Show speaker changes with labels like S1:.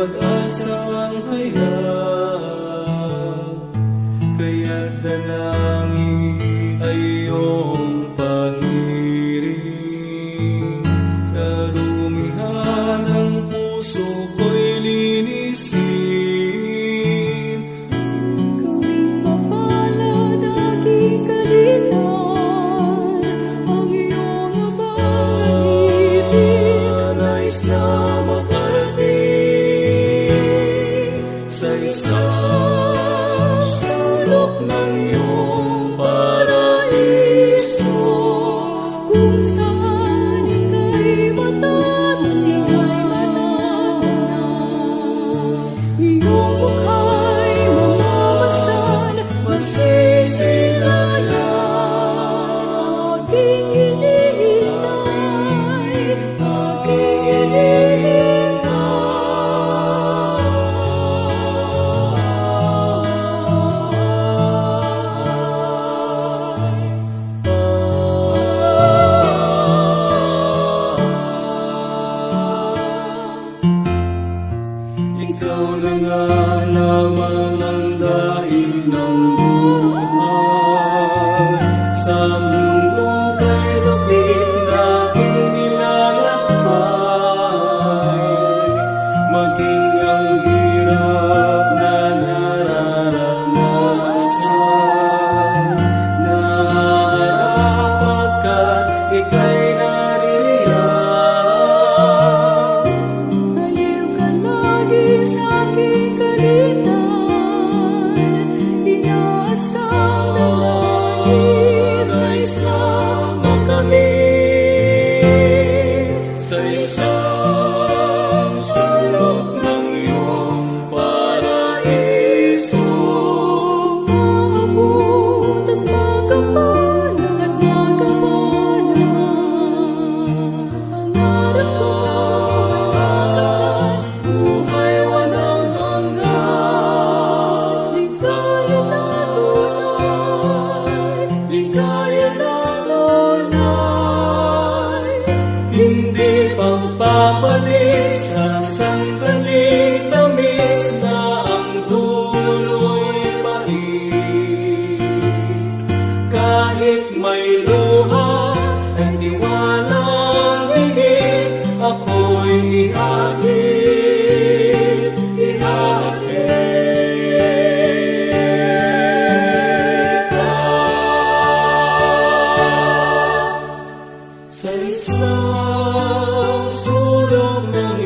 S1: pag-asang hayag, kaya't dalangin ay iyong pahiring. Karumihan ng puso ko'y linisin,
S2: Gawing mapalad aking kalitan, ang iyong abang ibig.
S1: nais na makarating sa isang sulok ng iyong paraiso,
S2: Kung saan ika'y matatagyan, iyong mukha'y mamamasdan,
S1: masisilayan.
S2: aking hinihintay, aking
S1: Ikaw na nga lamang ang dahil ng buhay. Sa mundo kay lupit natin nilalakbay, maging ang hirap na nararanasan. Naharap pagkat ika'y nariyan.
S2: aliw ka lagi sa aking kalitan, inaasang dalangin,
S1: Nais na makamit sa isang sulok ng iyong paraiso.
S2: maabot at magapanan at magapanan. Pangarap ko'y matatag,
S1: Buhay walang hanggan,
S2: ligaya na tunay.
S1: ligaya na tunay. Hindi pagpapalit sa sandaling tamis na ang dulo'y pait. Kahit may luha at tiwalang higit, ako'y ihatid, sa isang sulok ng